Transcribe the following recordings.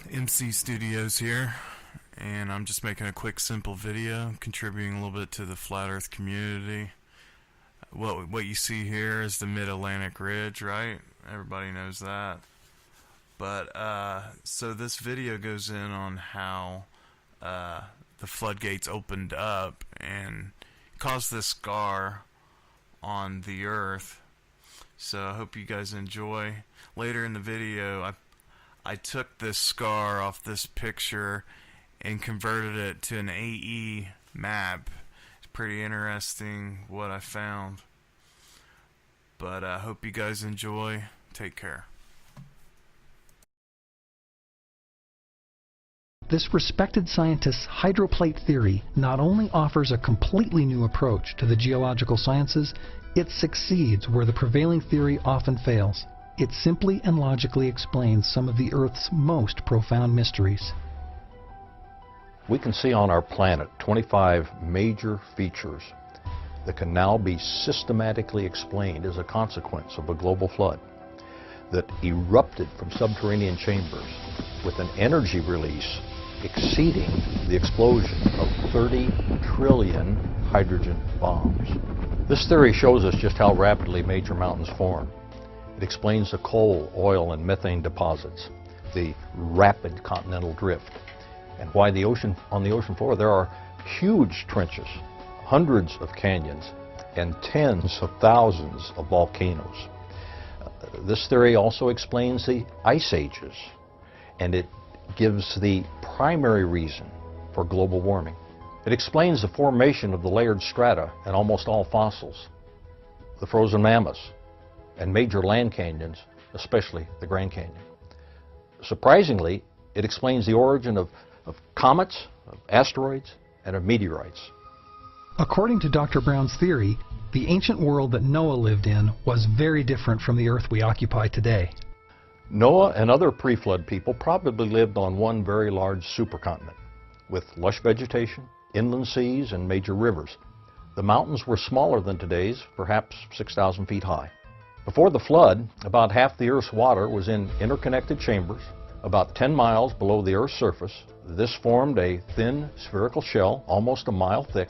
theory-M.C.StudioZ here, and I'm just making a quick simple video contributing a little bit to the flat earth community. What you see here is the mid-Atlantic ridge, right? Everybody knows that. But so this video goes in on how the floodgates opened up and caused this scar on the earth. So I hope you guys enjoy. Later in the video, I took this scar off this picture and converted it to an AE map. It's pretty interesting what I found. But I hope you guys enjoy. Take care. This respected scientist's hydroplate theory not only offers a completely new approach to the geological sciences, it succeeds where the prevailing theory often fails. It simply and logically explains some of the Earth's most profound mysteries. We can see on our planet 25 major features that can now be systematically explained as a consequence of a global flood that erupted from subterranean chambers with an energy release exceeding the explosion of 30 trillion hydrogen bombs. This theory shows us just how rapidly major mountains form. It explains the coal, oil, and methane deposits, the rapid continental drift, and why on the ocean floor there are huge trenches, hundreds of canyons, and tens of thousands of volcanoes. This theory also explains the ice ages, and it gives the primary reason for global warming. It explains the formation of the layered strata in almost all fossils, the frozen mammoths, and major land canyons, especially the Grand Canyon. Surprisingly, it explains the origin of comets, of asteroids, and of meteorites. According to Dr. Brown's theory, the ancient world that Noah lived in was very different from the Earth we occupy today. Noah and other pre-flood people probably lived on one very large supercontinent with lush vegetation, inland seas, and major rivers. The mountains were smaller than today's, perhaps 6,000 feet high. Before the flood, about half the Earth's water was in interconnected chambers about 10 miles below the Earth's surface. This formed a thin spherical shell almost a mile thick.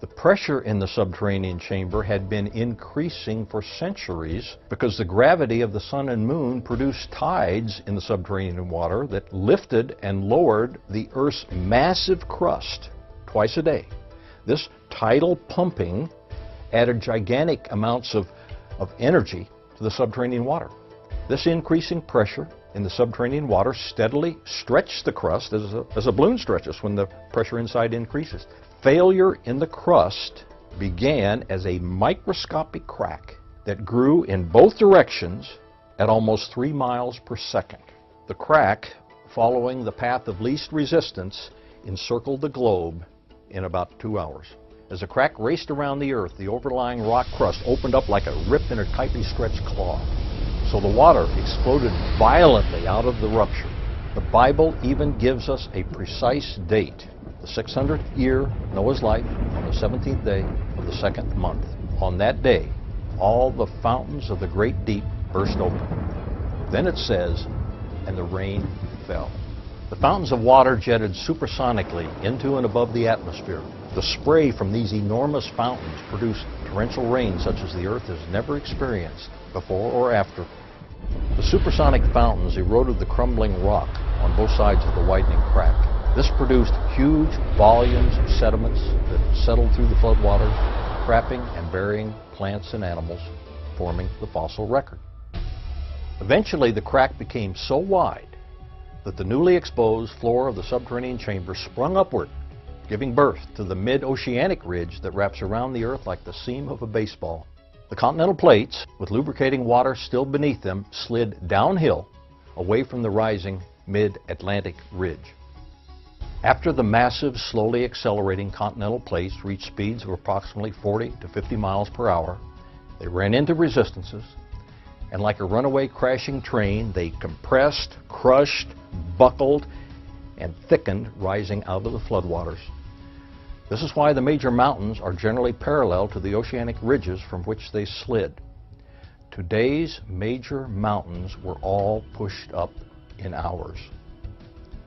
The pressure in the subterranean chamber had been increasing for centuries because the gravity of the sun and moon produced tides in the subterranean water that lifted and lowered the Earth's massive crust twice a day. This tidal pumping added gigantic amounts of energy to the subterranean water. This increasing pressure in the subterranean water steadily stretched the crust as a balloon stretches when the pressure inside increases. Failure in the crust began as a microscopic crack that grew in both directions at almost 3 miles per second. The crack, following the path of least resistance, encircled the globe in about 2 hours. As the crack raced around the Earth, the overlying rock crust opened up like a rip in a tightly stretched claw. So the water exploded violently out of the rupture. The Bible even gives us a precise date, the 600th year of Noah's life, on the 17th day of the 2nd month. On that day, all the fountains of the great deep burst open. Then it says, and the rain fell. The fountains of water jetted supersonically into and above the atmosphere. The spray from these enormous fountains produced torrential rain such as the Earth has never experienced before or after. The supersonic fountains eroded the crumbling rock on both sides of the widening crack. This produced huge volumes of sediments that settled through the floodwaters, trapping and burying plants and animals, forming the fossil record. Eventually, the crack became so wide that the newly exposed floor of the subterranean chamber sprung upward, giving birth to the mid-oceanic ridge that wraps around the Earth like the seam of a baseball. The continental plates, with lubricating water still beneath them, slid downhill away from the rising mid-Atlantic ridge. After the massive, slowly accelerating continental plates reached speeds of approximately 40 to 50 miles per hour, they ran into resistances, and like a runaway crashing train, they compressed, crushed, buckled, and thickened, rising out of the floodwaters. This is why the major mountains are generally parallel to the oceanic ridges from which they slid. Today's major mountains were all pushed up in hours.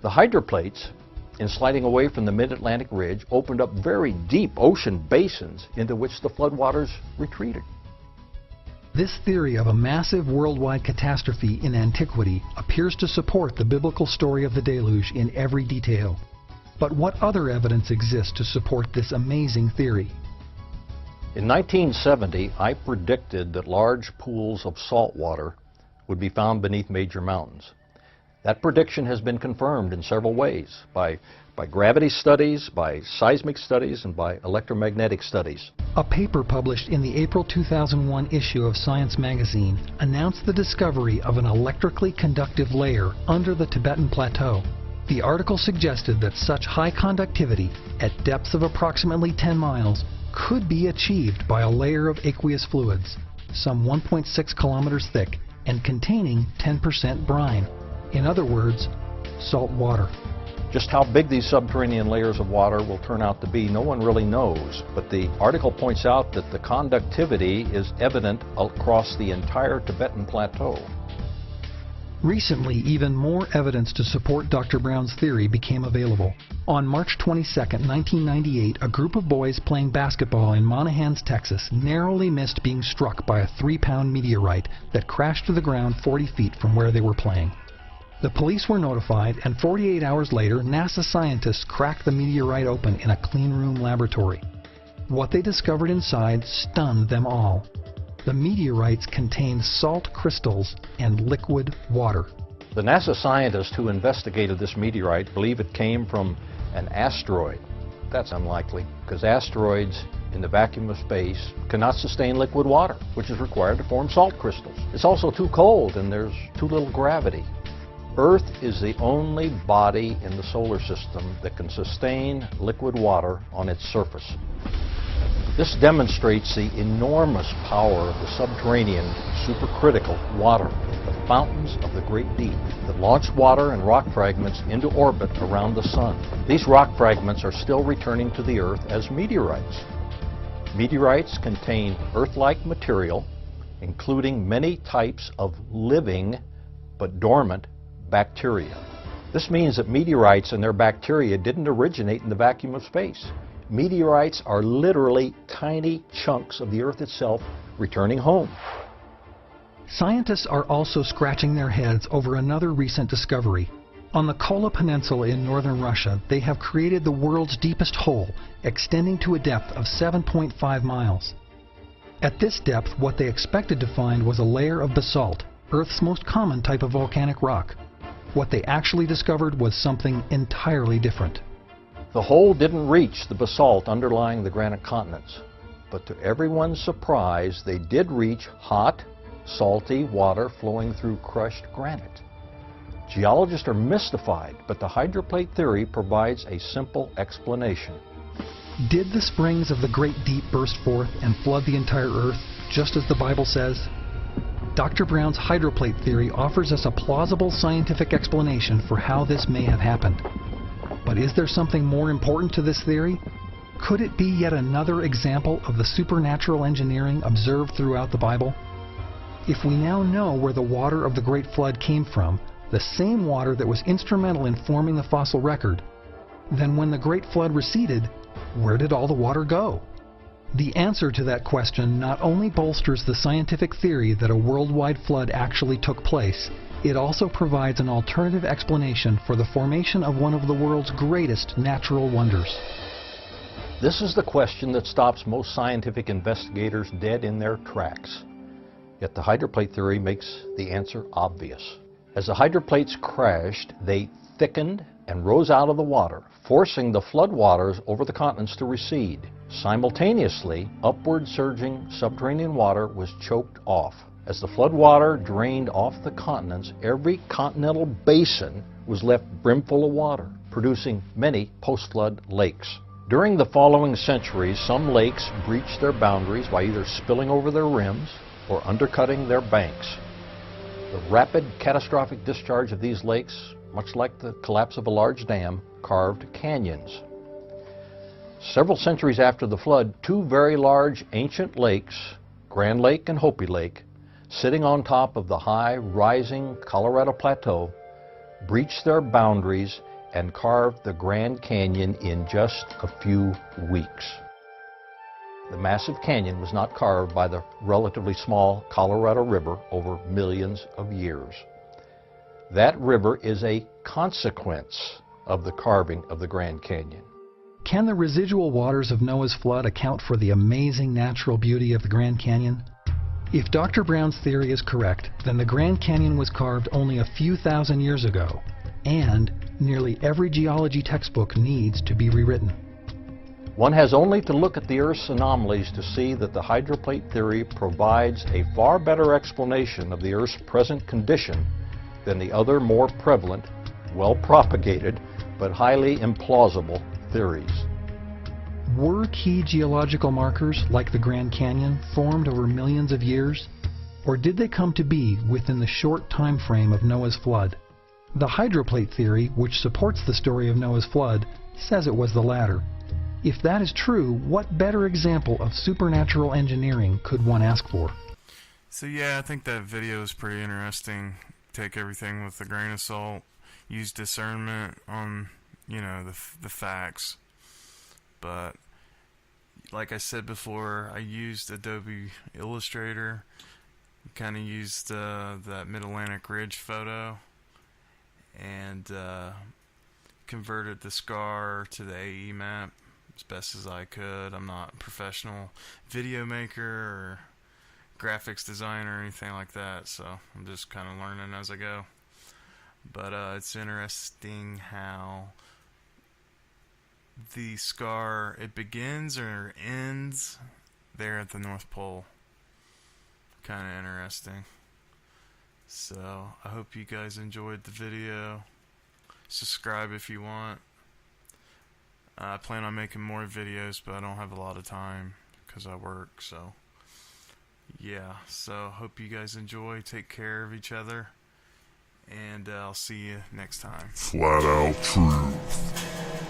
The hydroplates, in sliding away from the mid-Atlantic ridge, opened up very deep ocean basins into which the floodwaters retreated. This theory of a massive worldwide catastrophe in antiquity appears to support the biblical story of the deluge in every detail. But what other evidence exists to support this amazing theory? In 1970, I predicted that large pools of salt water would be found beneath major mountains. That prediction has been confirmed in several ways, by gravity studies, by seismic studies, and by electromagnetic studies. A paper published in the April 2001 issue of Science magazine announced the discovery of an electrically conductive layer under the Tibetan Plateau. The article suggested that such high conductivity at depths of approximately 10 miles could be achieved by a layer of aqueous fluids, some 1.6 kilometers thick and containing 10% brine. In other words, salt water. Just how big these subterranean layers of water will turn out to be, no one really knows, but the article points out that the conductivity is evident across the entire Tibetan Plateau. Recently, even more evidence to support Dr. Brown's theory became available. On March 22, 1998, a group of boys playing basketball in Monahans, Texas, narrowly missed being struck by a 3-pound meteorite that crashed to the ground 40 feet from where they were playing. The police were notified, and 48 hours later, NASA scientists cracked the meteorite open in a cleanroom laboratory. What they discovered inside stunned them all. The meteorites contained salt crystals and liquid water. The NASA scientists who investigated this meteorite believe it came from an asteroid. That's unlikely, because asteroids in the vacuum of space cannot sustain liquid water, which is required to form salt crystals. It's also too cold, and there's too little gravity. Earth is the only body in the solar system that can sustain liquid water on its surface. This demonstrates the enormous power of the subterranean supercritical water, the fountains of the great deep, that launch water and rock fragments into orbit around the sun. These rock fragments are still returning to the Earth as meteorites. Meteorites contain Earth-like material, including many types of living but dormant bacteria. This means that meteorites and their bacteria didn't originate in the vacuum of space. Meteorites are literally tiny chunks of the Earth itself returning home. Scientists are also scratching their heads over another recent discovery. On the Kola Peninsula in northern Russia, they have created the world's deepest hole, extending to a depth of 7.5 miles. At this depth, what they expected to find was a layer of basalt, Earth's most common type of volcanic rock. What they actually discovered was something entirely different. The hole didn't reach the basalt underlying the granite continents, but to everyone's surprise, they did reach hot, salty water flowing through crushed granite. Geologists are mystified, but the hydroplate theory provides a simple explanation. Did the springs of the Great Deep burst forth and flood the entire Earth, just as the Bible says? Dr. Brown's hydroplate theory offers us a plausible scientific explanation for how this may have happened. But is there something more important to this theory? Could it be yet another example of the supernatural engineering observed throughout the Bible? If we now know where the water of the Great Flood came from, the same water that was instrumental in forming the fossil record, then when the Great Flood receded, where did all the water go? The answer to that question not only bolsters the scientific theory that a worldwide flood actually took place, it also provides an alternative explanation for the formation of one of the world's greatest natural wonders. This is the question that stops most scientific investigators dead in their tracks. Yet the hydroplate theory makes the answer obvious. As the hydroplates crashed, they thickened and rose out of the water, forcing the floodwaters over the continents to recede. Simultaneously, upward surging subterranean water was choked off. As the floodwater drained off the continents, every continental basin was left brimful of water, producing many post-flood lakes. During the following centuries, some lakes breached their boundaries by either spilling over their rims or undercutting their banks. The rapid, catastrophic discharge of these lakes, much like the collapse of a large dam, carved canyons. Several centuries after the flood, two very large ancient lakes, Grand Lake and Hopi Lake, sitting on top of the high, rising Colorado Plateau, breached their boundaries and carved the Grand Canyon in just a few weeks. The massive canyon was not carved by the relatively small Colorado River over millions of years. That river is a consequence of the carving of the Grand Canyon. Can the residual waters of Noah's flood account for the amazing natural beauty of the Grand Canyon? If Dr. Brown's theory is correct, then the Grand Canyon was carved only a few thousand years ago, and nearly every geology textbook needs to be rewritten. One has only to look at the Earth's anomalies to see that the hydroplate theory provides a far better explanation of the Earth's present condition than the other more prevalent, well-propagated, but highly implausible theories. Were key geological markers, like the Grand Canyon, formed over millions of years? Or did they come to be within the short time frame of Noah's flood? The hydroplate theory, which supports the story of Noah's flood, says it was the latter. If that is true, what better example of supernatural engineering could one ask for? So yeah, I think that video is pretty interesting. Take everything with a grain of salt. Use discernment on, the facts. But like I said before, I used Adobe Illustrator. Kind of used that Mid-Atlantic Ridge photo and converted the scar to the AE map as best as I could. I'm not a professional video maker or graphics designer or anything like that, so I'm just kind of learning as I go. But it's interesting how the scar, it begins or ends there at the North Pole. Kind of interesting. So I hope you guys enjoyed the video. Subscribe if you want. I plan on making more videos, but I don't have a lot of time because I work. So yeah, so hope you guys enjoy. Take care of each other, and I'll see you next time. Flat out truth.